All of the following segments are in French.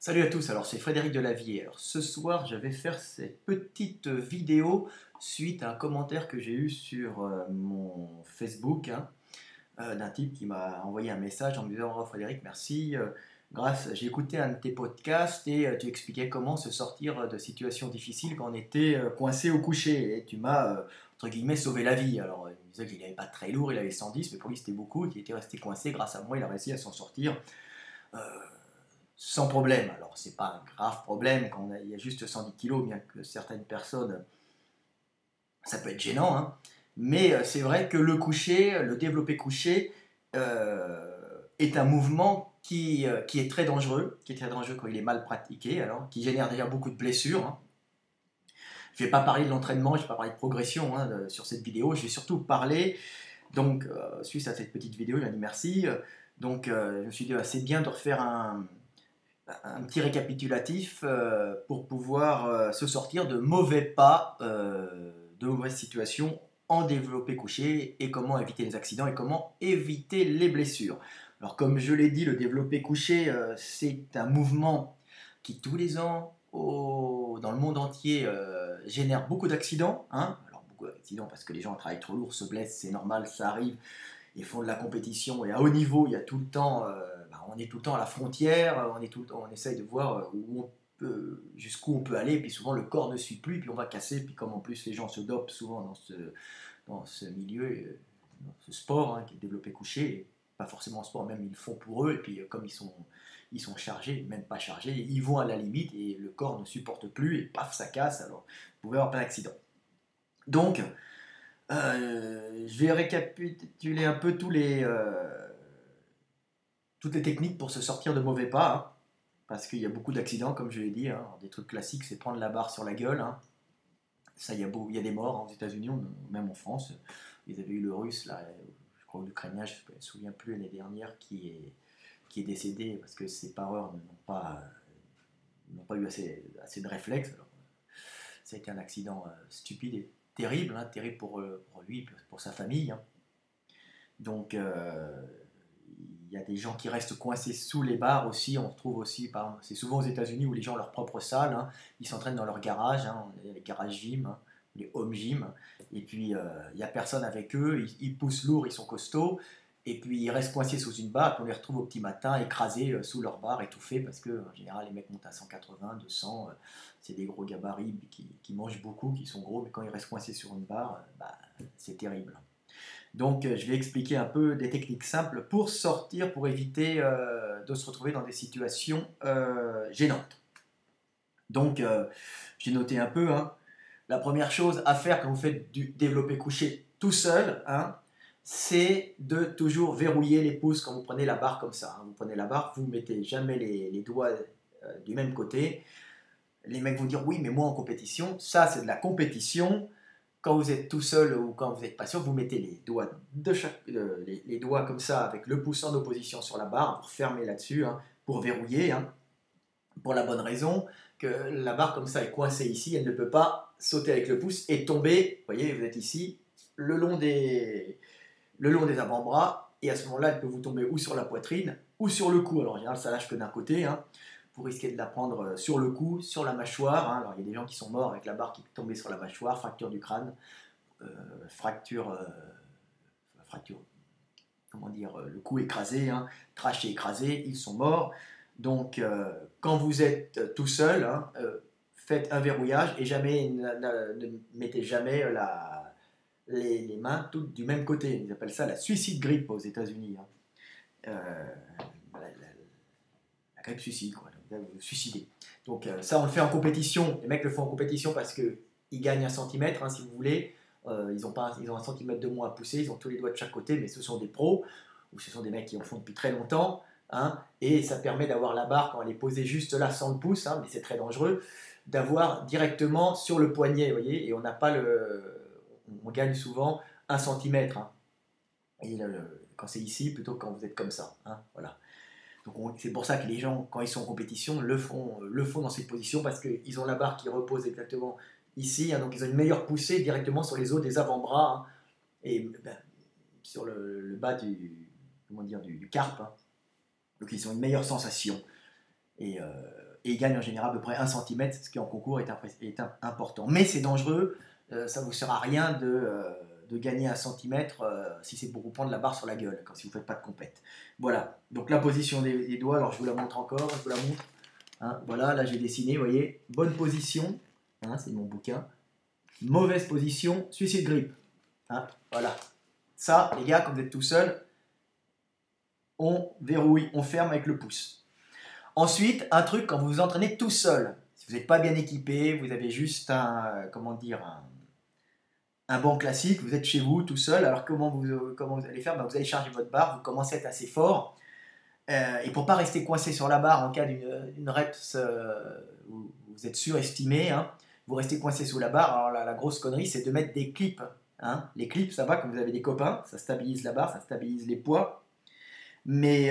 Salut à tous, alors c'est Frédéric Delavier. Alors ce soir, je vais faire cette petite vidéo suite à un commentaire que j'ai eu sur mon Facebook d'un type qui m'a envoyé un message en me disant: «Oh Frédéric, merci. J'ai écouté un de tes podcasts et tu expliquais comment se sortir de situations difficiles quand on était coincé au coucher et tu m'as entre guillemets sauvé la vie.» Alors il me disait qu'il n'avait pas très lourd, il avait 110, mais pour lui c'était beaucoup, qu'il était resté coincé. Grâce à moi, il a réussi à s'en sortir euh, sans problème. Alors, c'est pas un grave problème quand il y a juste 110 kilos, bien que certaines personnes, ça peut être gênant, hein. Mais c'est vrai que le coucher, le développé couché, est un mouvement qui est très dangereux, qui est très dangereux quand il est mal pratiqué, alors, qui génère déjà beaucoup de blessures, hein. Je ne vais pas parler de l'entraînement, je ne vais pas parler de progression sur cette vidéo, je vais surtout parler, donc, suite à cette petite vidéo, il m'a dit merci. Donc, je me suis dit, c'est bien de refaire un petit récapitulatif pour pouvoir se sortir de mauvais pas, de mauvaises situations en développé couché et comment éviter les accidents et comment éviter les blessures. Alors comme je l'ai dit, le développé couché, c'est un mouvement qui tous les ans dans le monde entier génère beaucoup d'accidents, hein. Alors beaucoup d'accidents parce que les gens travaillent trop lourd, se blessent, c'est normal, ça arrive. Ils font de la compétition et à haut niveau, il y a tout le temps, on est tout le temps à la frontière, on essaye de voir jusqu'où on peut aller, puis souvent le corps ne suit plus, puis on va casser, puis comme en plus les gens se dopent souvent dans ce milieu, dans ce sport qui est développé couché, et pas forcément en sport, même ils le font pour eux, et puis comme ils sont chargés, même pas chargés, ils vont à la limite et le corps ne supporte plus, et paf, ça casse, alors vous pouvez avoir plein d'accidents. Donc, je vais récapituler un peu toutes les techniques pour se sortir de mauvais pas, hein, parce qu'il y a beaucoup d'accidents, comme je l'ai dit, hein. Des trucs classiques, c'est prendre la barre sur la gueule, hein. Ça, il y a des morts aux États-Unis, même en France. Ils avaient eu le russe, là, je crois, l'Ukrainien, je ne me souviens plus, l'année dernière, qui est décédé parce que ses parents n'ont pas eu assez de réflexes. Alors, ça a été un accident stupide et terrible, hein, terrible pour lui, pour sa famille, hein. Donc, il y a des gens qui restent coincés sous les bars aussi. On retrouve aussi, c'est souvent aux États-Unis où les gens ont leur propre salle, hein. Ils s'entraînent dans leur garage, hein, les garages gym, hein, les home gym. Et puis, il n'y a personne avec eux. Ils poussent lourd, ils sont costauds. Et puis, ils restent coincés sous une barre. Et puis on les retrouve au petit matin écrasés sous leur barre, étouffés, parce que en général, les mecs montent à 180, 200. C'est des gros gabarits qui mangent beaucoup, qui sont gros, mais quand ils restent coincés sur une barre, c'est terrible. Donc, je vais expliquer un peu des techniques simples pour sortir, pour éviter de se retrouver dans des situations gênantes. Donc, j'ai noté un peu, hein. La première chose à faire quand vous faites du développé couché tout seul, hein, c'est de toujours verrouiller les pouces quand vous prenez la barre comme ça, hein. Vous prenez la barre, vous ne mettez jamais les doigts du même côté. Les mecs vont dire: oui, mais moi en compétition, ça c'est de la compétition. Quand vous êtes tout seul ou quand vous n'êtes pas sûr, vous mettez les doigts comme ça avec le pouce en opposition sur la barre, pour fermer là-dessus, hein, pour verrouiller, hein, pour la bonne raison que la barre comme ça est coincée ici, elle ne peut pas sauter avec le pouce et tomber. Vous voyez, vous êtes ici, le long des avant-bras, et à ce moment-là, elle peut vous tomber ou sur la poitrine ou sur le cou. Alors en général, ça lâche que d'un côté, hein. Vous risquez de la prendre sur le cou, sur la mâchoire, hein. Alors il y a des gens qui sont morts avec la barre qui est tombée sur la mâchoire, fracture du crâne, euh, fracture, fracture, comment dire, le cou écrasé, hein, trachée écrasée, ils sont morts. Donc quand vous êtes tout seul, hein, faites un verrouillage et ne mettez jamais les mains toutes du même côté. Ils appellent ça la suicide grip aux États-Unis, hein. La grippe suicide, quoi. Donc, vous vous suicidez. Donc ça, on le fait en compétition. Les mecs le font en compétition parce qu'ils gagnent 1 centimètre, hein, si vous voulez. Ils ont 1 centimètre de moins à pousser, ils ont tous les doigts de chaque côté, mais ce sont des pros, ou ce sont des mecs qui en font depuis très longtemps, hein, et ça permet d'avoir la barre quand elle est posée juste là sans le pouce, hein, mais c'est très dangereux, d'avoir directement sur le poignet, vous voyez, et on n'a pas on gagne souvent 1 centimètre, hein, et quand c'est ici plutôt que quand vous êtes comme ça, hein, voilà. Donc c'est pour ça que les gens, quand ils sont en compétition, le font dans cette position, parce qu'ils ont la barre qui repose exactement ici, hein, donc ils ont une meilleure poussée directement sur les os des avant-bras, hein, et sur le bas comment dire, du carpe, hein. Donc ils ont une meilleure sensation. Et et il gagne en général à peu près 1 cm, ce qui en concours est important. Mais c'est dangereux, ça ne vous sert à rien de gagner 1 cm si c'est pour vous prendre la barre sur la gueule, quand si vous ne faites pas de compète. Voilà, donc la position des doigts, alors je vous la montre encore, je vous la montre. Hein, voilà, là j'ai dessiné, vous voyez, bonne position, hein, c'est mon bouquin. Mauvaise position, suicide grip. Hein, voilà. Ça, les gars, quand vous êtes tout seul, on verrouille, on ferme avec le pouce. Ensuite, un truc quand vous vous entraînez tout seul, si vous n'êtes pas bien équipé, vous avez juste un banc classique, vous êtes chez vous tout seul, alors comment vous allez faire? Ben, vous allez charger votre barre, vous commencez à être assez fort, et pour ne pas rester coincé sur la barre en cas d'une reps où vous êtes surestimé, hein, vous restez coincé sous la barre, alors la grosse connerie c'est de mettre des clips. Hein. Les clips, ça va quand vous avez des copains, ça stabilise la barre, ça stabilise les poids. Mais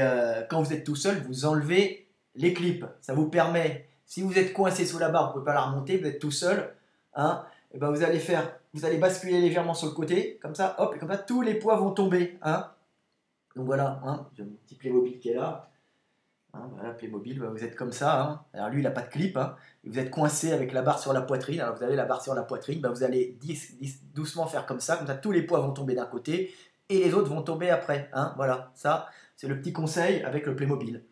quand vous êtes tout seul, vous enlevez les clips. Ça vous permet, si vous êtes coincé sous la barre, vous ne pouvez pas la remonter, vous êtes tout seul, hein, et ben vous allez basculer légèrement sur le côté, comme ça, hop, et comme ça, tous les poids vont tomber. Hein. Donc voilà, hein, j'ai mon petit Playmobil qui est là. Hein, voilà, Playmobil, vous êtes comme ça. Hein. Alors lui, il n'a pas de clip. Hein. Vous êtes coincé avec la barre sur la poitrine. Alors vous avez la barre sur la poitrine. Ben, vous allez doucement faire comme ça. Comme ça, tous les poids vont tomber d'un côté et les autres vont tomber après. Hein. Voilà, ça, c'est le petit conseil avec le Playmobil.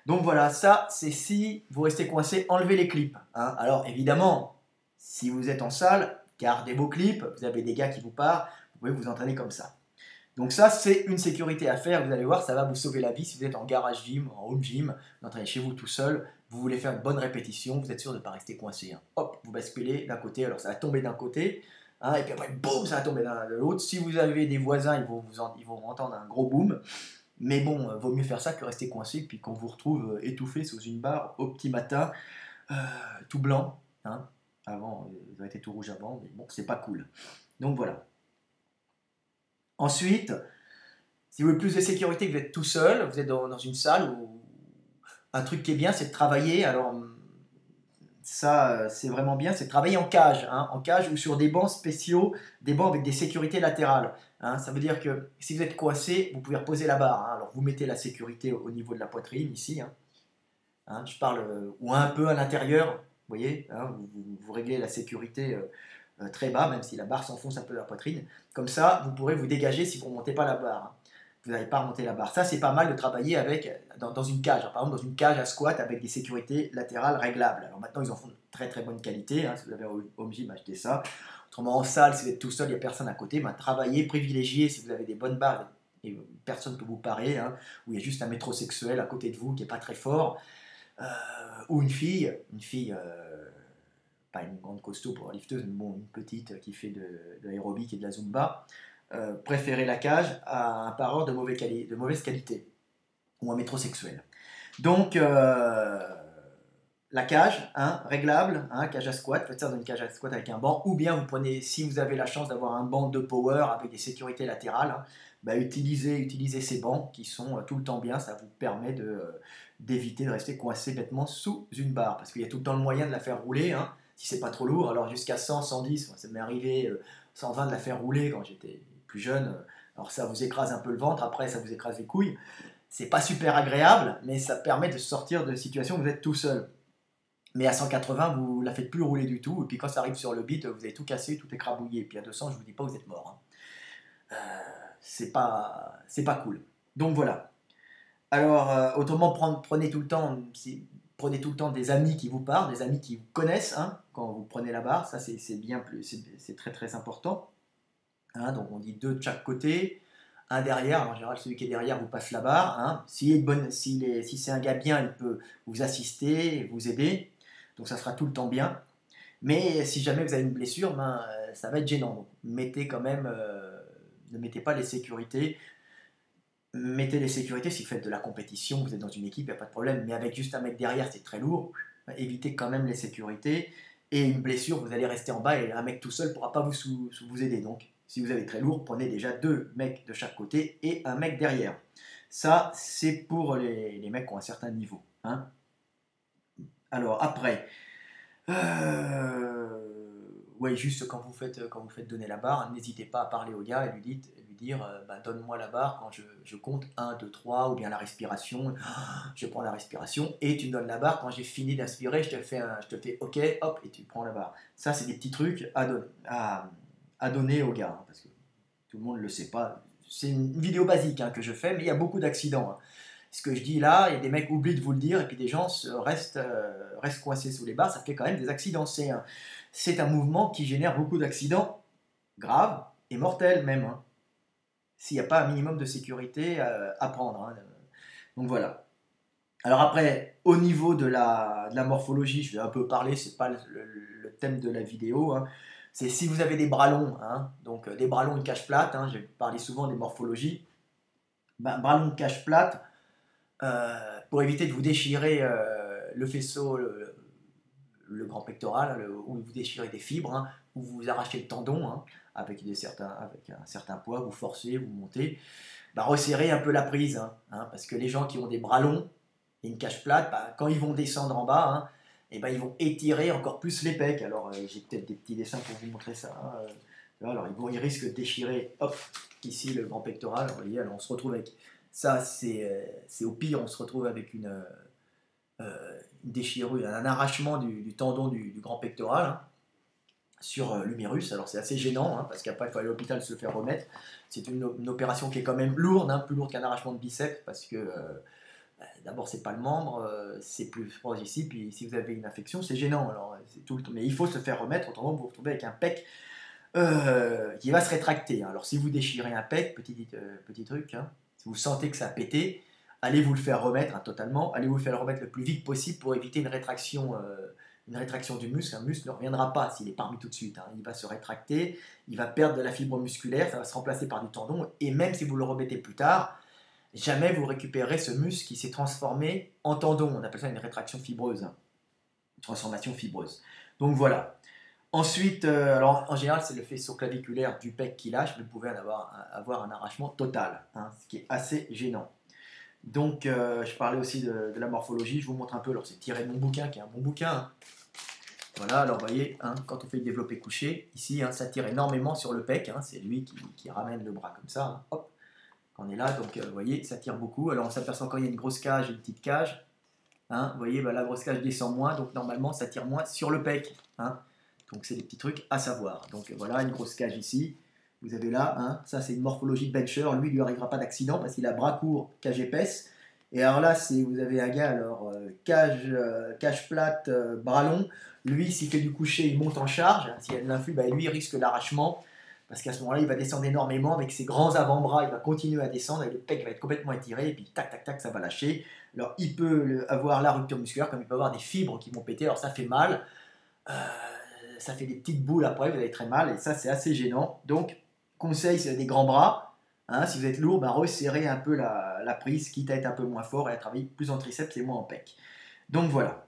Donc voilà, ça, c'est si vous restez coincé, enlevez les clips. Hein. Alors évidemment, si vous êtes en salle, gardez vos clips. Vous avez des gars qui vous parlent. Vous pouvez vous entraîner comme ça. Donc ça, c'est une sécurité à faire, vous allez voir, ça va vous sauver la vie si vous êtes en garage gym, en home gym, vous entraînez chez vous tout seul, vous voulez faire une bonne répétition, vous êtes sûr de ne pas rester coincé. Hein. Hop, vous basculez d'un côté, alors ça va tomber d'un côté, hein, et puis après, boum, ça va tomber de l'autre. Si vous avez des voisins, ils vont entendre un gros boom, mais bon, vaut mieux faire ça que rester coincé, puis qu'on vous retrouve étouffé sous une barre au petit matin, tout blanc. Hein. Avant, vous avez été tout rouge avant, mais bon, c'est pas cool. Donc voilà. Ensuite, si vous voulez plus de sécurité, que vous êtes tout seul, vous êtes dans une salle où un truc qui est bien, c'est de travailler. Alors, ça, c'est vraiment bien, c'est de travailler en cage. Hein, en cage ou sur des bancs spéciaux, des bancs avec des sécurités latérales. Hein, ça veut dire que si vous êtes coincé, vous pouvez reposer la barre. Hein, alors, vous mettez la sécurité au niveau de la poitrine, ici. Hein, hein, je parle, ou un peu à l'intérieur, vous voyez, hein, vous réglez la sécurité très bas, même si la barre s'enfonce un peu dans la poitrine. Comme ça, vous pourrez vous dégager si vous ne remontez pas la barre. Hein. Vous n'allez pas remonter la barre. Ça, c'est pas mal de travailler dans une cage. Par exemple, dans une cage à squat avec des sécurités latérales réglables. Alors maintenant, ils en font de très très bonne qualité. Hein. Si vous avez un home gym, achetez ça. Autrement, en salle, si vous êtes tout seul, il n'y a personne à côté, ben, travaillez, privilégiez si vous avez des bonnes barres et personne ne peut vous parer, hein, où il y a juste un métrosexuel à côté de vous qui n'est pas très fort, ou une fille pas une grande costaud pour la lifteuse, mais bon, une petite qui fait de l'aérobic et de la zumba, préférer la cage à un pareur de mauvaise qualité ou un métrosexuel. Donc, la cage, hein, réglable, hein, cage à squat, faites ça dans une cage à squat avec un banc, ou bien vous prenez, si vous avez la chance d'avoir un banc de power avec des sécurités latérales, hein, bah, utilisez ces bancs qui sont tout le temps bien, ça vous permet d'éviter de rester coincé bêtement sous une barre, parce qu'il y a tout le temps le moyen de la faire rouler, hein, si c'est pas trop lourd, alors jusqu'à 100, 110, ça m'est arrivé 120 de la faire rouler quand j'étais plus jeune, alors ça vous écrase un peu le ventre, après ça vous écrase les couilles, c'est pas super agréable, mais ça permet de sortir de situations où vous êtes tout seul. Mais à 180, vous ne la faites plus rouler du tout, et puis quand ça arrive sur le beat, vous avez tout cassé, tout écrabouillé, et puis à 200, je vous dis pas, vous êtes mort. Hein. C'est pas cool. Donc voilà. Alors, autrement, prenez tout le temps des amis qui vous parlent, des amis qui vous connaissent, hein, quand vous prenez la barre, ça c'est très très important. Hein, donc on dit deux de chaque côté, un derrière, en général celui qui est derrière vous passe la barre. Hein. Si c'est un gars bien, il peut vous assister, vous aider, donc ça sera tout le temps bien. Mais si jamais vous avez une blessure, ben, ça va être gênant. Donc mettez quand même, ne mettez pas les sécurités. Mettez les sécurités si vous faites de la compétition, vous êtes dans une équipe, il n'y a pas de problème. Mais avec juste un mec derrière, c'est très lourd. Évitez quand même les sécurités. Et une blessure, vous allez rester en bas et un mec tout seul ne pourra pas vous aider. Donc, si vous avez très lourd, prenez déjà deux mecs de chaque côté et un mec derrière. Ça, c'est pour les mecs qui ont un certain niveau. Hein. Alors, après, ouais, juste quand vous faites donner la barre, hein, n'hésitez pas à parler au gars et lui dire bah, donne-moi la barre quand je compte 1, 2, 3, ou bien la respiration, je prends la respiration et tu me donnes la barre quand j'ai fini d'inspirer, je te fais OK, hop, et tu prends la barre. Ça, c'est des petits trucs à donner au gars, hein, parce que tout le monde ne le sait pas. C'est une vidéo basique hein, que je fais, mais il y a beaucoup d'accidents, hein. Ce que je dis là, il y a des mecs oublient de vous le dire, et puis des gens restent coincés sous les barres, ça fait quand même des accidents. C'est un mouvement qui génère beaucoup d'accidents graves et mortels même, hein, s'il n'y a pas un minimum de sécurité à prendre, hein. Donc voilà. Alors après, au niveau de la morphologie, je vais un peu parler, c'est pas le thème de la vidéo, hein. C'est si vous avez des bras longs, hein, donc des bras longs, une cage plate, hein, j'ai parlé souvent des morphologies. Ben, bras longs, cage plate, pour éviter de vous déchirer le faisceau, le grand pectoral, où vous déchirez des fibres, hein, où vous arrachez le tendon, hein, avec un certain poids, vous forcez, vous montez, bah, resserrez un peu la prise, hein, hein, parce que les gens qui ont des bras longs et une cage plate, bah, quand ils vont descendre en bas, hein, et ben ils vont étirer encore plus les pecs. Alors j'ai peut-être des petits dessins pour vous montrer ça, hein. Alors ils risquent de déchirer, hop, ici le grand pectoral. Vous voyez, alors on se retrouve avec ça, c'est au pire, on se retrouve avec une déchirure, un arrachement du tendon du grand pectoral, hein, sur l'humérus. Alors c'est assez gênant, hein, parce qu'après il faut aller à l'hôpital se le faire remettre. C'est une opération qui est quand même lourde, hein, plus lourde qu'un arrachement de biceps, parce que d'abord c'est pas le membre, c'est plus proche ici, puis si vous avez une infection c'est gênant. Alors c'est tout le temps, mais il faut se faire remettre, autrement vous vous retrouvez avec un pec qui va se rétracter, hein. Alors si vous déchirez un pec, petit truc, hein, si vous sentez que ça a pété, allez vous le faire remettre, hein, totalement, allez vous le faire remettre le plus vite possible pour éviter une rétraction du muscle. Un muscle ne reviendra pas s'il est pas remis tout de suite, hein. Il va se rétracter, il va perdre de la fibre musculaire, ça va se remplacer par du tendon, et même si vous le remettez plus tard, jamais vous récupérez ce muscle qui s'est transformé en tendon. On appelle ça une rétraction fibreuse, hein, une transformation fibreuse. Donc voilà. Ensuite, alors en général, c'est le faisceau claviculaire du pec qui lâche, mais vous pouvez avoir un arrachement total, hein, ce qui est assez gênant. Donc, je parlais aussi de la morphologie, je vous montre un peu. Alors, c'est tiré de mon bouquin, qui est un bon bouquin, hein. Voilà, alors vous voyez, hein, quand on fait le développé couché, ici, hein, ça tire énormément sur le pec, hein, c'est lui qui ramène le bras comme ça, hein, hop, quand on est là, donc vous voyez, ça tire beaucoup. Alors, on s'aperçoit quand il y a une grosse cage et une petite cage, hein, vous voyez, bah, la grosse cage descend moins, donc normalement, ça tire moins sur le pec, hein. Donc c'est des petits trucs à savoir. Donc voilà, une grosse cage ici. Vous avez là, hein, ça c'est une morphologie de bencher. Lui, il lui arrivera pas d'accident parce qu'il a bras court, cage épaisse. Et alors là, vous avez un gars, alors cage plate, bras long. Lui, s'il fait du coucher, il monte en charge. S'il y a de l'influx, bah, lui, il risque l'arrachement. Parce qu'à ce moment-là, il va descendre énormément avec ses grands avant-bras. Il va continuer à descendre et le pec va être complètement étiré. Et puis tac, tac, tac, ça va lâcher. Alors il peut avoir la rupture musculaire, comme il peut avoir des fibres qui vont péter. Alors ça fait mal. Euh, Ça fait des petites boules après, vous avez très mal, et ça c'est assez gênant. Donc, conseil, si vous avez des grands bras, hein, si vous êtes lourd, ben, resserrez un peu la prise, quitte à être un peu moins fort et à travailler plus en triceps et moins en pec. Donc voilà.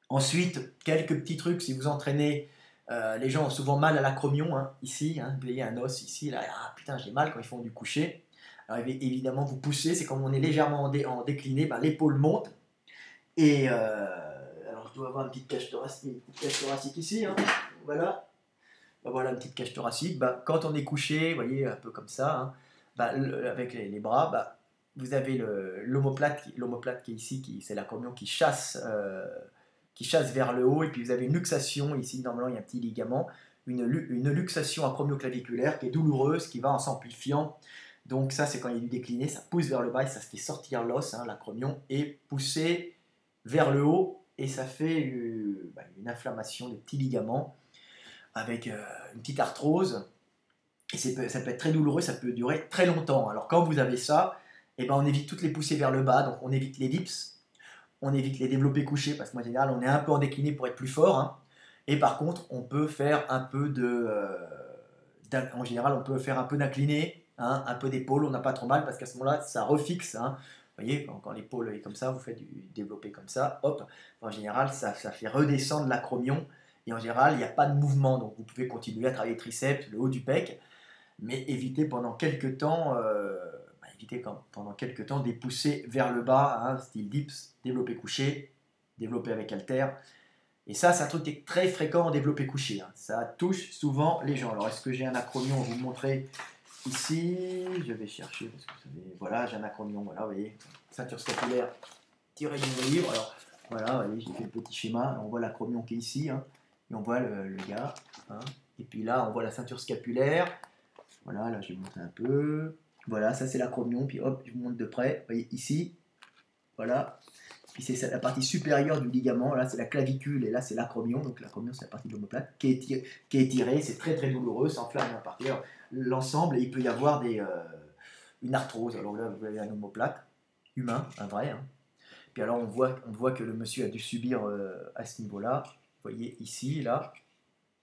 Ensuite, quelques petits trucs, si vous entraînez, les gens ont souvent mal à l'acromion, hein, ici, hein, vous voyez un os ici, là, ah, putain j'ai mal quand ils font du coucher. Alors évidemment, vous poussez, c'est comme on est légèrement en décliné, ben, l'épaule monte, et alors je dois avoir une petite cage thoracique ici, hein. Voilà. Ben, voilà une petite cage thoracique. Ben, quand on est couché, vous voyez, un peu comme ça, hein, ben, avec les bras, ben, vous avez l'omoplate qui est ici, c'est l'acromion qui chasse vers le haut, et puis vous avez une luxation ici, normalement il y a un petit ligament, une luxation acromioclaviculaire qui est douloureuse, qui va en s'amplifiant. Donc ça c'est quand il y a du décliné, ça pousse vers le bas et ça se fait sortir l'os, hein, l'acromion, et pousser vers le haut, et ça fait une inflammation des petits ligaments avec une petite arthrose, et ça peut être très douloureux, ça peut durer très longtemps. Alors quand vous avez ça, eh ben, on évite toutes les poussées vers le bas, donc on évite l'ellipse, on évite les développés couchés, parce qu'en général on est un peu en décliné pour être plus fort, hein. Et par contre on peut faire un peu en général on peut faire un peu d'incliné, hein, un peu d'épaule, on n'a pas trop mal, parce qu'à ce moment-là ça refixe, hein. Vous voyez, quand l'épaule est comme ça, vous faites du développé comme ça, hop, en général ça fait redescendre l'acromion, et en général il n'y a pas de mouvement, donc vous pouvez continuer à travailler triceps, le haut du pec, mais évitez pendant quelques temps, pendant quelques temps des poussées vers le bas, hein, style dips, développé couché, développé avec haltère. Et ça, c'est un truc qui est très fréquent en développé couché, hein. Ça touche souvent les gens. Alors, est-ce que j'ai un acromion à vous montrer ici? Je vais chercher, parce que vous savez, voilà, j'ai un acromion, voilà, vous voyez, ceinture scapulaire tirée du livre. Alors, voilà, vous voyez, j'ai fait le petit schéma. On voit l'acromion qui est ici, hein, et on voit le gars. Hein. Et puis là, on voit la ceinture scapulaire. Voilà, là, je vais montrer un peu. Voilà, ça, c'est l'acromion. Puis hop, je vous montre de près. Vous voyez, ici, voilà. Puis c'est la partie supérieure du ligament, là c'est la clavicule et là c'est l'acromion, donc l'acromion c'est la partie de l'omoplate qui est étirée, c'est très très douloureux, ça enflamme à partir l'ensemble et il peut y avoir une arthrose. Alors là vous avez un omoplate humain, un vrai. Hein. Puis alors on voit que le monsieur a dû subir à ce niveau-là, vous voyez ici, là,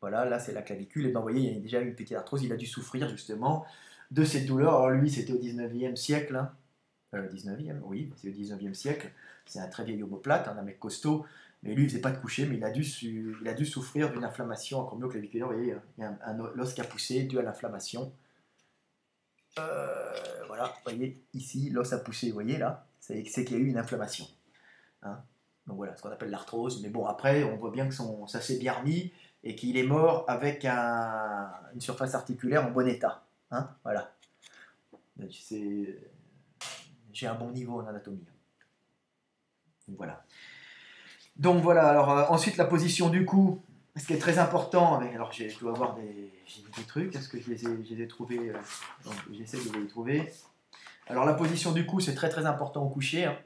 voilà, là c'est la clavicule, et bien vous voyez il y a déjà une petite arthrose, il a dû souffrir justement de cette douleur. Alors lui c'était au 19e siècle, hein. 19e, oui, c'est au 19e siècle. C'est un très vieil omoplate, un mec costaud, mais lui, il faisait pas de coucher, mais il a dû souffrir d'une inflammation acromioclaviculaire. Vous voyez, il y a l'os qui a poussé dû à l'inflammation. Voilà, vous voyez, ici, l'os a poussé, vous voyez là, c'est qu'il y a eu une inflammation. Hein. Donc voilà, ce qu'on appelle l'arthrose. Mais bon, après, on voit bien que ça s'est bien remis et qu'il est mort avec une surface articulaire en bon état. Hein, voilà. J'ai un bon niveau en anatomie. Donc voilà. Donc voilà, alors ensuite la position du cou, ce qui est très important, alors je dois avoir j'ai des trucs, est-ce que je les ai trouvés, donc j'essaie de les trouver. Alors la position du cou, c'est très très important au coucher. Hein.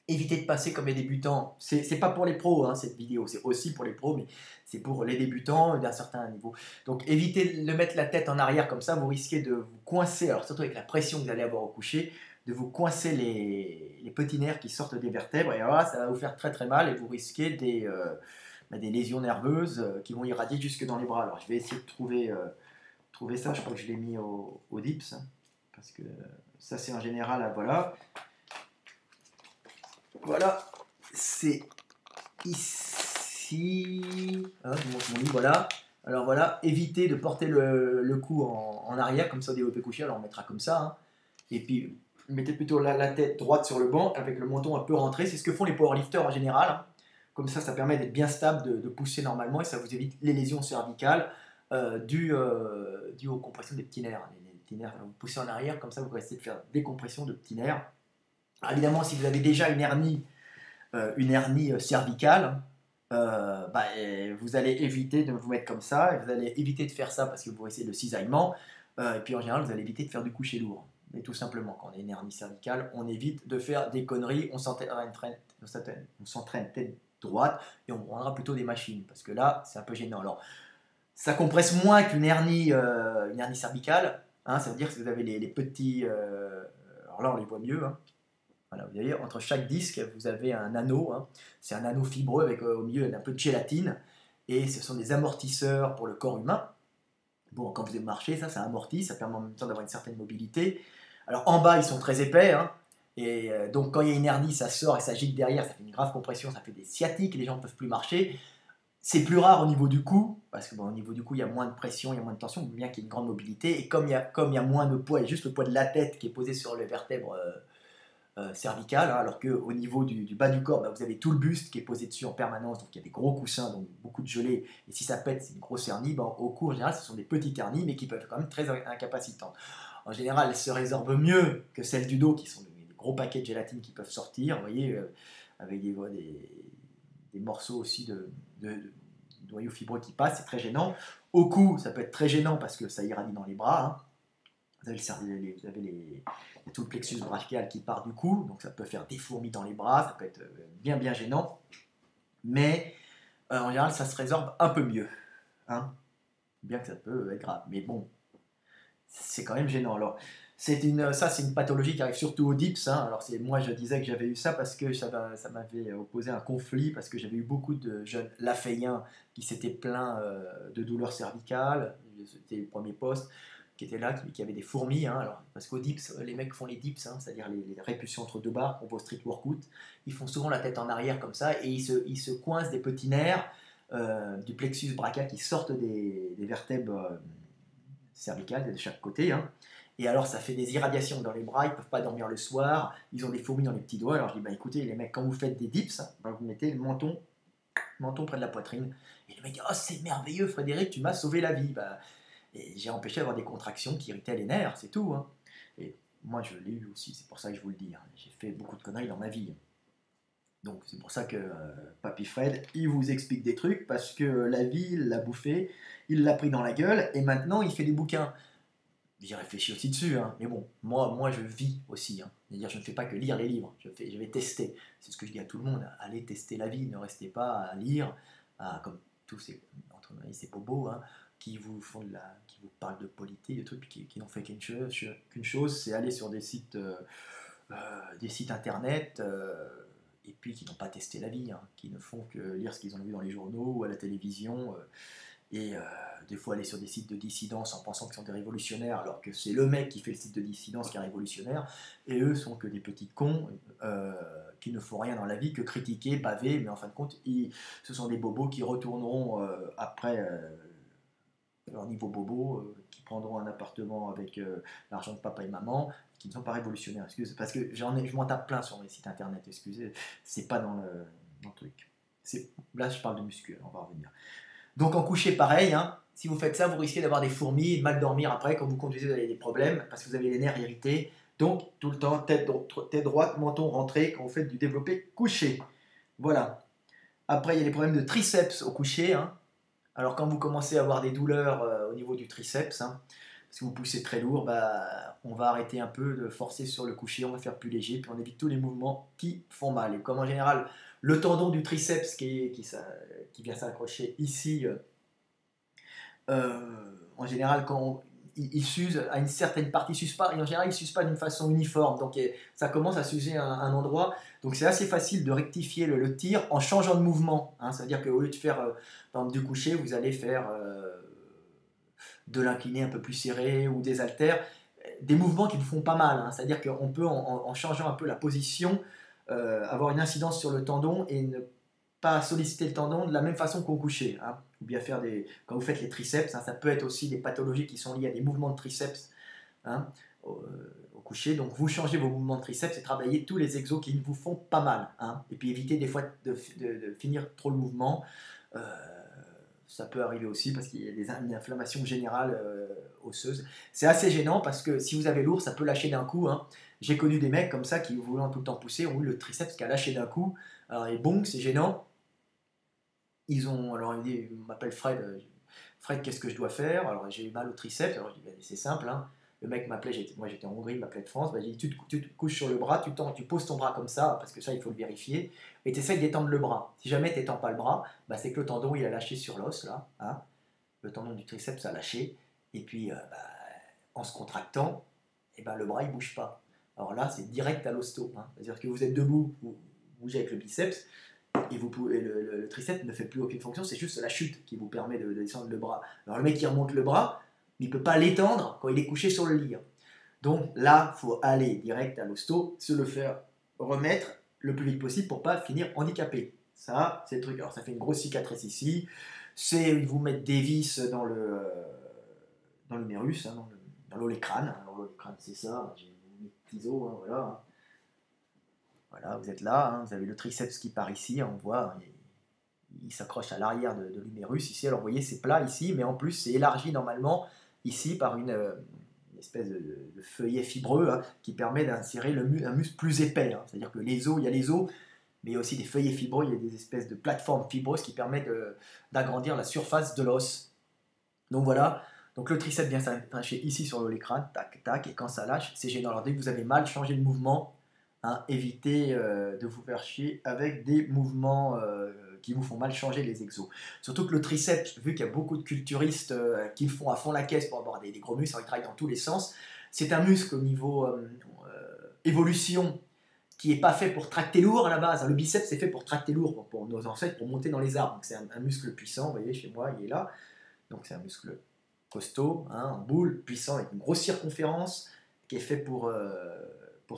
Évitez de passer comme les débutants, c'est pas pour les pros hein, cette vidéo, c'est aussi pour les pros, mais c'est pour les débutants d'un certain niveau. Donc évitez de mettre la tête en arrière comme ça, vous risquez de vous coincer, alors surtout avec la pression que vous allez avoir au coucher, de vous coincer les petits nerfs qui sortent des vertèbres, et alors là, ça va vous faire très très mal, et vous risquez des lésions nerveuses qui vont irradier jusque dans les bras. Alors je vais essayer de trouver ça, je crois que je l'ai mis au dips, hein, parce que ça c'est en général, voilà. Voilà, c'est ici. Hein, je vous montre mon lit, voilà. Alors voilà, évitez de porter le cou en arrière, comme ça au développé couché, alors on mettra comme ça. Hein. Et puis, mettez plutôt la tête droite sur le banc, avec le menton un peu rentré. C'est ce que font les powerlifters en général. Hein. Comme ça permet d'être bien stable, de pousser normalement, et ça vous évite les lésions cervicales dues aux compressions des petits nerfs. Les petits nerfs, vous poussez en arrière, comme ça vous restez de faire des compressions de petits nerfs. Alors, évidemment, si vous avez déjà une hernie cervicale, vous allez éviter de vous mettre comme ça, et vous allez éviter de faire ça parce que vous risquez le cisaillement, et puis en général, vous allez éviter de faire du coucher lourd. Mais tout simplement, quand on a une hernie cervicale, on évite de faire des conneries, on s'entraîne tête droite, et on prendra plutôt des machines, parce que là, c'est un peu gênant. Alors, ça compresse moins qu'une hernie cervicale, hein, ça veut dire que vous avez les petits... alors là, on les voit mieux, hein. Voilà, vous voyez, entre chaque disque, vous avez un anneau. Hein. C'est un anneau fibreux avec au milieu un peu de gélatine. Et ce sont des amortisseurs pour le corps humain. Bon, quand vous marchez, ça amortit, ça permet en même temps d'avoir une certaine mobilité. Alors en bas, ils sont très épais. Hein. Et donc quand il y a une hernie, ça sort et ça gicle derrière, ça fait une grave compression, ça fait des sciatiques, les gens ne peuvent plus marcher. C'est plus rare au niveau du cou, parce que au niveau du cou, il y a moins de pression, il y a moins de tension, bien qu'il y ait une grande mobilité. Et comme il y a moins de poids, il y a juste le poids de la tête qui est posé sur les vertèbres cervicale, hein, alors qu'au niveau du bas du corps, vous avez tout le buste qui est posé dessus en permanence, donc il y a des gros coussins, donc beaucoup de gelée, et si ça pète, c'est une grosse hernie. Au cou, en général, ce sont des petites hernies, mais qui peuvent être quand même très incapacitantes. En général, elles se résorbent mieux que celles du dos, qui sont des gros paquets de gélatine qui peuvent sortir, vous voyez, avec des morceaux aussi de noyaux fibreux qui passent, c'est très gênant. Au cou, ça peut être très gênant parce que ça irradie dans les bras, hein. Vous avez tout le plexus brachial qui part du cou, donc ça peut faire des fourmis dans les bras, ça peut être bien bien gênant, mais en général ça se résorbe un peu mieux, hein, bien que ça peut être grave, mais bon, c'est quand même gênant. Alors c'est une pathologie qui arrive surtout au dips, hein. Alors moi je disais que j'avais eu ça parce que ça m'avait opposé un conflit, parce que j'avais eu beaucoup de jeunes lafayens qui s'étaient plaints de douleurs cervicales, c'était le premier poste, qui étaient là, qui avaient des fourmis, hein, alors, parce qu'au dips, les mecs font les dips, hein, c'est-à-dire les répulsions entre deux barres, on voit au street workout, ils font souvent la tête en arrière comme ça, et ils se coincent des petits nerfs du plexus brachial qui sortent des vertèbres cervicales de chaque côté, hein. Et alors ça fait des irradiations dans les bras, ils ne peuvent pas dormir le soir, ils ont des fourmis dans les petits doigts. Alors je dis, écoutez les mecs, quand vous faites des dips, vous mettez le menton menton près de la poitrine. Et le mec dit, oh c'est merveilleux Frédéric, tu m'as sauvé la vie. Bah, et j'ai empêché d'avoir des contractions qui irritaient les nerfs, c'est tout. Hein. Et moi je l'ai eu aussi, c'est pour ça que je vous le dis. Hein. J'ai fait beaucoup de conneries dans ma vie. Donc c'est pour ça que Papy Fred, il vous explique des trucs, parce que la vie, il l'a bouffé, il l'a pris dans la gueule, et maintenant il fait des bouquins. J'y réfléchis aussi dessus, hein. Mais bon, moi je vis aussi. Hein. C'est-à-dire je ne fais pas que lire les livres, je vais tester. C'est ce que je dis à tout le monde, allez tester la vie, ne restez pas à lire, comme tous ces bobos, hein, qui qui vous parlent de politique, de trucs qui n'ont fait qu'une chose, c'est aller sur des sites internet, et puis qui n'ont pas testé la vie, hein, qui ne font que lire ce qu'ils ont vu dans les journaux ou à la télévision, et des fois aller sur des sites de dissidence en pensant qu'ils sont des révolutionnaires, alors que c'est le mec qui fait le site de dissidence qui est révolutionnaire, et eux sont que des petits cons qui ne font rien dans la vie que critiquer, baver, mais en fin de compte, ce sont des bobos qui retourneront après leur niveau bobo, qui prendront un appartement avec l'argent de papa et maman, qui ne sont pas révolutionnaires. Excusez, parce que je m'en tape plein sur les sites internet, excusez, c'est pas dans le truc. Là, je parle de muscu, on va revenir. Donc en coucher, pareil, hein, si vous faites ça, vous risquez d'avoir des fourmis, de mal dormir après, quand vous conduisez, vous avez des problèmes, parce que vous avez les nerfs irrités. Donc tout le temps, tête droite, menton rentré, quand vous faites du développé couché. Voilà. Après, il y a les problèmes de triceps au coucher. Hein. Alors quand vous commencez à avoir des douleurs au niveau du triceps, hein, parce que vous poussez très lourd, bah, on va arrêter un peu de forcer sur le coucher, on va faire plus léger, puis on évite tous les mouvements qui font mal. Et comme en général, le tendon du triceps qui vient s'accrocher ici, en général, quand il s'use à une certaine partie, il s'use pas, et en général, il ne s'use pas d'une façon uniforme. Donc ça commence à s'user à un endroit. Donc c'est assez facile de rectifier le tir en changeant de mouvement. Hein. Ça veut dire qu'au lieu de faire par exemple, du coucher, vous allez faire de l'incliné un peu plus serré ou des haltères, des mouvements qui vous font pas mal. Hein. C'est-à-dire qu'on peut, en changeant un peu la position, avoir une incidence sur le tendon et ne pas solliciter le tendon de la même façon qu'au coucher. Hein. Ou bien faire quand vous faites les triceps, hein, ça peut être aussi des pathologies qui sont liées à des mouvements de triceps, hein, au coucher. Donc vous changez vos mouvements de triceps et travaillez tous les exos qui vous font pas mal. Hein. Et puis évitez des fois de finir trop le mouvement. Ça peut arriver aussi parce qu'il y a une inflammation générale osseuse. C'est assez gênant parce que si vous avez lourd, ça peut lâcher d'un coup. Hein. J'ai connu des mecs comme ça qui, voulant tout le temps pousser, ont eu le triceps qui a lâché d'un coup. Alors, et bon, c'est gênant. Alors il m'appelle Fred. Fred, qu'est-ce que je dois faire? Alors j'ai eu mal au triceps. Alors je dis, ben, c'est simple. Hein. Le mec m'appelait, moi j'étais en Hongrie, il m'appelait de France. Ben, j'ai dit, tu te couches sur le bras, tu poses ton bras comme ça, parce que ça il faut le vérifier, et tu essaies d'étendre le bras. Si jamais tu n'étends pas le bras, ben, c'est que le tendon il a lâché sur l'os, là. Hein. Le tendon du triceps a lâché, et puis ben, en se contractant, et ben, le bras il bouge pas. Alors là c'est direct à l'hosto. Hein. C'est-à-dire que vous êtes debout, vous bougez avec le biceps, et le triceps ne fait plus aucune fonction, c'est juste la chute qui vous permet de descendre le bras. Alors le mec qui remonte le bras, il ne peut pas l'étendre quand il est couché sur le lit. Donc là, il faut aller direct à l'hosto, se le faire remettre le plus vite possible pour ne pas finir handicapé. Ça, c'est le truc. Alors ça fait une grosse cicatrice ici. Ils vous mettent des vis dans l'humérus, hein, dans l'olécrane. Alors l'olécrane, c'est ça. J'ai mis Tiso, hein, voilà. Voilà, vous êtes là, hein, vous avez le triceps qui part ici, on voit, il s'accroche à l'arrière de l'humérus ici. Alors vous voyez, c'est plat ici, mais en plus c'est élargi normalement ici par une espèce de feuillet fibreux, hein, qui permet d'insérer un muscle plus épais. Hein. C'est-à-dire que il y a les os, mais il y a aussi des feuillets fibreux, il y a des espèces de plateformes fibreuses qui permettent d'agrandir la surface de l'os. Donc voilà, donc le triceps vient s'attacher ici sur l'écran, tac, tac, et quand ça lâche, c'est gênant. Alors dès que vous avez mal, changez de mouvement. Hein, évitez de vous faire chier avec des mouvements qui vous font mal, changer les exos. Surtout que le triceps, vu qu'il y a beaucoup de culturistes qui le font à fond la caisse pour avoir des gros muscles, ils travaillent dans tous les sens, c'est un muscle au niveau évolution qui n'est pas fait pour tracter lourd à la base. Le biceps, c'est fait pour tracter lourd, pour nos ancêtres, pour monter dans les arbres. Donc c'est un muscle puissant, vous voyez, chez moi, il est là. Donc c'est un muscle costaud, hein, en boule, puissant, avec une grosse circonférence, qui est fait pour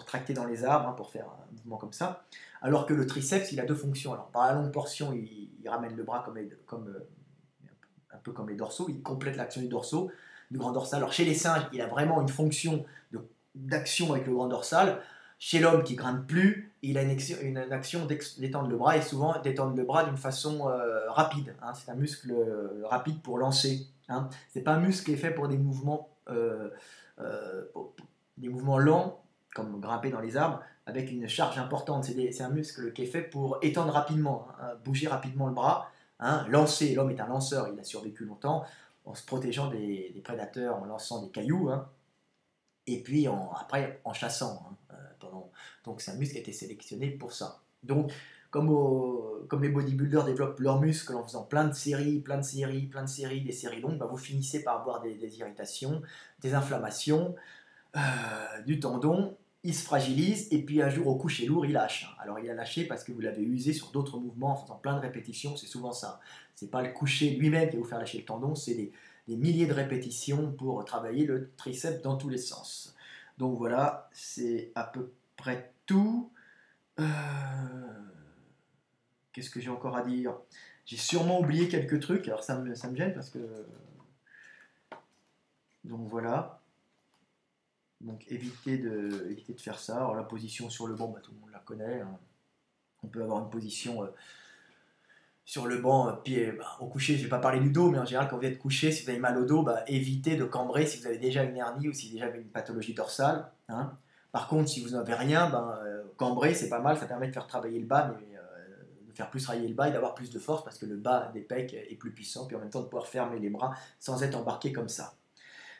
tracter dans les arbres, hein, pour faire un mouvement comme ça. Alors que le triceps, il a deux fonctions. Alors, par la longue portion, il ramène le bras un peu comme les dorsaux, il complète l'action du grand dorsal. Alors, chez les singes, il a vraiment une fonction d'action avec le grand dorsal. Chez l'homme qui grimpe plus, il a une action d'étendre le bras et souvent d'étendre le bras d'une façon rapide. Hein. C'est un muscle rapide pour lancer. Hein. C'est pas un muscle qui est fait pour des mouvements lents, comme grimper dans les arbres, avec une charge importante. C'est un muscle qui est fait pour étendre rapidement, hein, bouger rapidement le bras, hein, lancer. L'homme est un lanceur, il a survécu longtemps en se protégeant des prédateurs, en lançant des cailloux. Hein. Et puis après en chassant. Hein, donc c'est un muscle qui a été sélectionné pour ça. Donc comme les bodybuilders développent leurs muscles en faisant plein de séries, des séries longues, bah vous finissez par avoir des irritations, des inflammations, du tendon, il se fragilise et puis un jour au coucher lourd il lâche. Alors il a lâché parce que vous l'avez usé sur d'autres mouvements en faisant plein de répétitions, c'est souvent ça. C'est pas le coucher lui-même qui va vous faire lâcher le tendon, c'est des milliers de répétitions pour travailler le triceps dans tous les sens. Donc voilà, c'est à peu près tout. Qu'est-ce que j'ai encore à dire? J'ai sûrement oublié quelques trucs, alors ça me gêne parce que... Donc voilà. Donc évitez de faire ça. Alors la position sur le banc, bah, tout le monde la connaît. Hein. On peut avoir une position sur le banc, pied au coucher, je ne vais pas parler du dos, mais en général quand vous êtes couché, si vous avez mal au dos, bah, évitez de cambrer si vous avez déjà une hernie ou si vous avez déjà une pathologie dorsale. Hein. Par contre, si vous n'avez rien, cambrer c'est pas mal, ça permet de faire travailler le bas, mais de faire plus travailler le bas et d'avoir plus de force parce que le bas des pecs est plus puissant, puis en même temps de pouvoir fermer les bras sans être embarqué comme ça.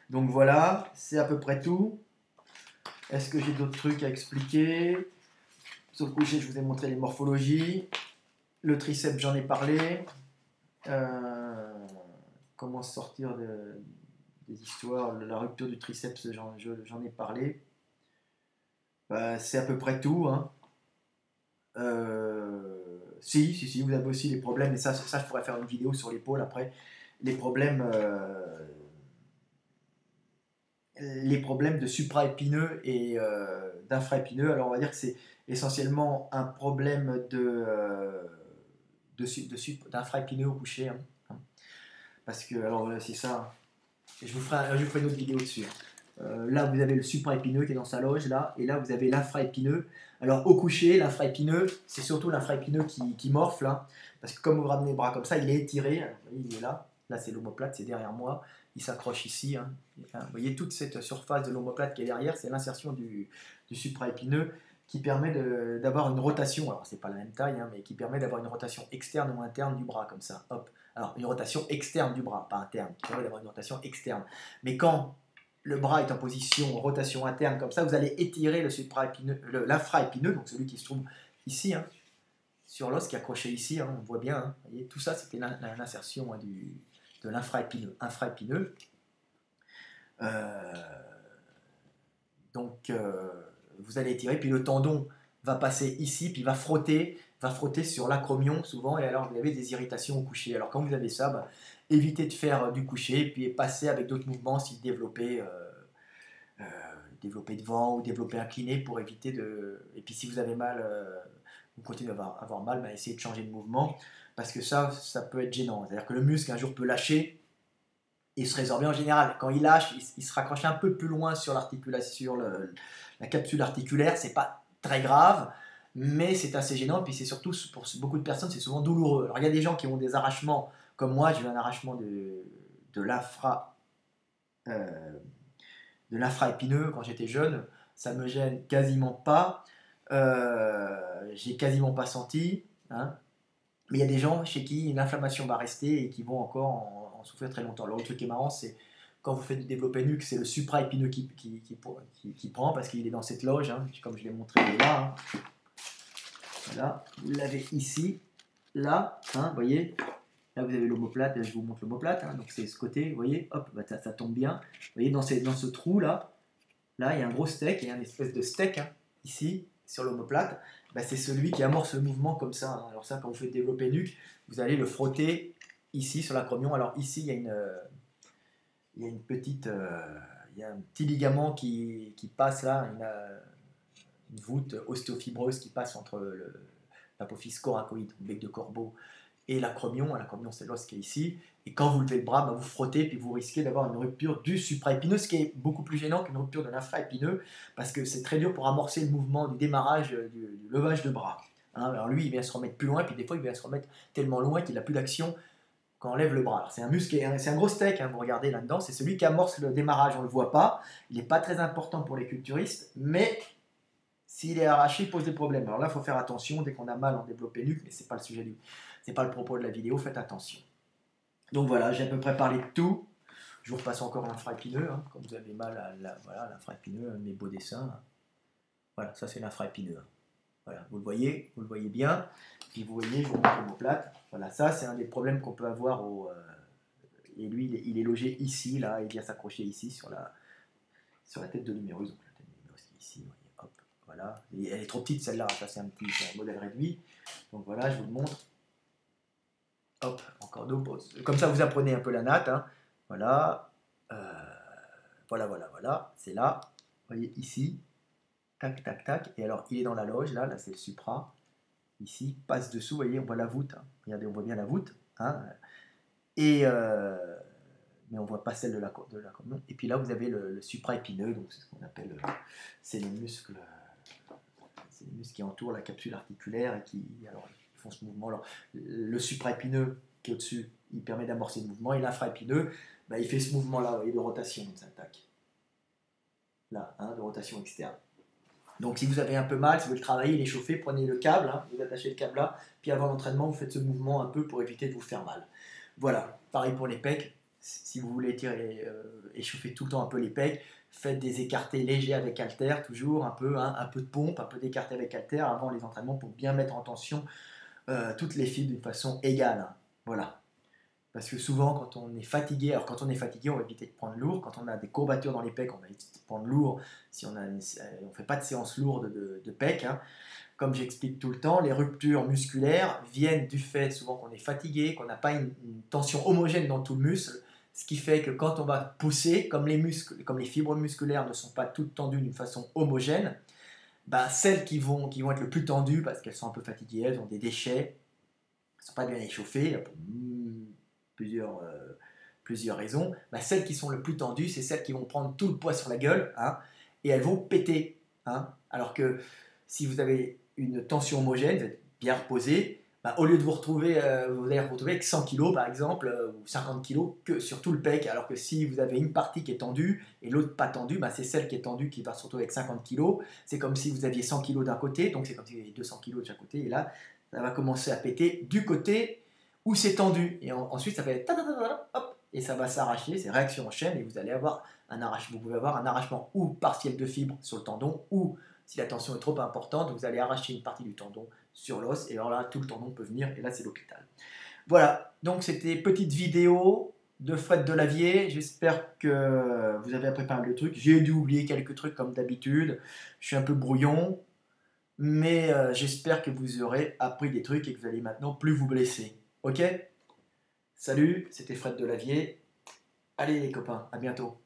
Donc voilà, c'est à peu près tout. Est-ce que j'ai d'autres trucs à expliquer? Sur le coucher, je vous ai montré les morphologies. Le triceps, j'en ai parlé. Comment sortir des histoires, la rupture du triceps, j'en ai parlé. C'est à peu près tout. Hein. Si, vous avez aussi les problèmes, et ça je pourrais faire une vidéo sur l'épaule après. Les problèmes de supraépineux et d'infraépineux. Alors on va dire que c'est essentiellement un problème d'infraépineux au coucher. Hein. Parce que, alors c'est ça, je vous ferai une autre vidéo dessus. Là vous avez le supraépineux qui est dans sa loge, là, et là vous avez l'infraépineux. Alors au coucher, l'infraépineux, c'est surtout l'infraépineux qui morfle, hein, parce que comme vous ramenez les bras comme ça, il est étiré, il est là c'est l'omoplate, c'est derrière moi, il s'accroche ici. Hein. Vous voyez toute cette surface de l'omoplate qui est derrière, c'est l'insertion du supraépineux qui permet d'avoir une rotation, alors c'est pas la même taille, hein, mais qui permet d'avoir une rotation externe ou interne du bras, comme ça, hop. Alors une rotation externe du bras, pas interne, qui permet d'avoir une rotation externe. Mais quand le bras est en position rotation interne comme ça, vous allez étirer l'infraépineux, donc celui qui se trouve ici, hein, sur l'os qui est accroché ici, hein, on voit bien, hein, vous voyez, tout ça c'était l'insertion hein, de infraépineux. Donc vous allez étirer, puis le tendon va passer ici, puis va frotter sur l'acromion souvent, et alors vous avez des irritations au coucher. Alors quand vous avez ça, évitez de faire du coucher, puis passez avec d'autres mouvements, si développer devant ou développer incliné pour éviter de... Et puis si vous avez mal, vous continuez à avoir mal, essayez de changer de mouvement, parce que ça peut être gênant. C'est-à-dire que le muscle un jour peut lâcher, et se résorber en général. Quand il lâche, il se raccroche un peu plus loin sur l'articulation, la capsule articulaire, c'est pas très grave, mais c'est assez gênant, puis c'est surtout, pour beaucoup de personnes, c'est souvent douloureux. Alors il y a des gens qui ont des arrachements, comme moi, j'ai eu un arrachement de l'infraépineux quand j'étais jeune, ça me gêne quasiment pas, j'ai quasiment pas senti, hein. Mais il y a des gens chez qui l'inflammation va rester et qui vont encore en souffrir très longtemps. Alors, le truc qui est marrant, c'est quand vous faites du développé nuque, c'est le supraépineux qui prend parce qu'il est dans cette loge, hein, comme je l'ai montré là. Hein. Voilà, vous l'avez ici, là, hein, vous voyez. Là, vous avez l'omoplate, je vous montre l'omoplate, hein, donc c'est ce côté, vous voyez, hop, ça tombe bien. Vous voyez, dans ce trou-là, là, il y a un gros steak, il y a une espèce de steak, hein, ici, sur l'omoplate. C'est celui qui amorce le mouvement comme ça. Hein. Alors ça, quand vous faites développer nuque, vous allez le frotter ici sur l'acromion. Alors ici, il y a une petite, il y a un petit ligament qui passe là, une voûte ostéofibreuse qui passe entre l'apophyse coracoïde, le bec de corbeau, et l'acromion. L'acromion, c'est l'os qui est ici. Et quand vous levez le bras, bah, vous frottez, puis vous risquez d'avoir une rupture du supraépineux, ce qui est beaucoup plus gênant qu'une rupture de l'infraépineux, parce que c'est très dur pour amorcer le mouvement du démarrage du levage de bras. Hein, alors lui, il vient se remettre plus loin, puis des fois, il vient se remettre tellement loin qu'il n'a plus d'action quand on lève le bras. C'est un muscle, c'est un gros steak, hein, vous regardez là-dedans, c'est celui qui amorce le démarrage, on ne le voit pas, il n'est pas très important pour les culturistes, mais s'il est arraché, il pose des problèmes. Alors là, il faut faire attention, dès qu'on a mal en développé nuque, mais ce n'est pas le sujet c'est pas le propos de la vidéo, faites attention. Donc voilà, j'ai à peu près parlé de tout. Je vous repasse encore l'infraépineux, hein, quand vous avez mal à voilà, l'infraépineux, mes beaux dessins. Hein. Voilà, ça c'est l'infraépineux. Hein. Voilà, vous le voyez bien. Puis vous voyez, je vous montre l'omoplate. Voilà, ça c'est un des problèmes qu'on peut avoir et lui, il est logé ici, là, il vient s'accrocher ici sur la tête de l'humérus. Donc la tête de l'humérus qui est ici, vous voyez, hop, voilà. Et elle est trop petite celle-là, ça c'est un modèle réduit. Donc voilà, je vous le montre. Hop, encore deux pauses. Comme ça, vous apprenez un peu la natte. Hein. Voilà. Voilà. C'est là. Vous voyez, ici. Tac, tac, tac. Et alors, il est dans la loge. Là c'est le supra. Ici, passe dessous. Vous voyez, on voit la voûte. Hein. Regardez, on voit bien la voûte. Hein. Et, mais on ne voit pas celle de la colonne. Et puis là, vous avez le supraépineux. Donc, c'est ce qu'on appelle... c'est les muscles... c'est les muscles qui entourent la capsule articulaire et qui... Alors, font ce mouvement. Alors, le supraépineux qui est au-dessus, il permet d'amorcer le mouvement, et l'infraépineux, bah, il fait ce mouvement-là, vous voyez, de rotation, ça attaque. Là, hein, de rotation externe. Donc si vous avez un peu mal, si vous voulez le travailler, l'échauffer, prenez le câble, hein, vous attachez le câble là, puis avant l'entraînement, vous faites ce mouvement un peu pour éviter de vous faire mal. Voilà, pareil pour les pecs, si vous voulez échauffer tout le temps un peu les pecs, faites des écartés légers avec haltère, toujours un peu, hein, un peu de pompe, un peu d'écarté avec haltère avant les entraînements pour bien mettre en tension toutes les fibres d'une façon égale. Hein. Voilà. Parce que souvent, quand on est fatigué, alors quand on est fatigué, on va éviter de prendre lourd. Quand on a des courbatures dans les pecs, on va éviter de prendre lourd. Si on ne fait pas de séance lourde de pecs. Hein. Comme j'explique tout le temps, les ruptures musculaires viennent du fait souvent qu'on est fatigué, qu'on n'a pas une tension homogène dans tout le muscle. Ce qui fait que quand on va pousser, comme les fibres musculaires ne sont pas toutes tendues d'une façon homogène, bah, celles qui vont être le plus tendues, parce qu'elles sont un peu fatiguées, elles ont des déchets, elles ne sont pas bien échauffées, pour plusieurs raisons, bah, celles qui sont le plus tendues, c'est celles qui vont prendre tout le poids sur la gueule, hein, et elles vont péter. Hein, alors que si vous avez une tension homogène, vous êtes bien reposé, bah, au lieu de vous retrouver, vous allez vous retrouver avec 100 kg par exemple, ou 50 kg que sur tout le pec, alors que si vous avez une partie qui est tendue et l'autre pas tendue, bah, c'est celle qui est tendue qui va se retrouver avec 50 kg. C'est comme si vous aviez 100 kg d'un côté, donc c'est comme si vous aviez 200 kg de chaque côté, et là, ça va commencer à péter du côté où c'est tendu. Et ensuite, ça fait hop, et ça va s'arracher, c'est réaction en chaîne, et vous allez avoir un arrachement. Vous pouvez avoir un arrachement ou partiel de fibre sur le tendon, ou si la tension est trop importante, vous allez arracher une partie du tendon sur l'os, et alors là, tout le tendon peut venir, et là, c'est l'hôpital. Voilà, donc c'était petite vidéo de Fred Delavier. J'espère que vous avez appris pas mal de trucs. J'ai dû oublier quelques trucs comme d'habitude. Je suis un peu brouillon, mais j'espère que vous aurez appris des trucs et que vous allez maintenant plus vous blesser. Ok? Salut, c'était Fred Delavier. Allez les copains, à bientôt.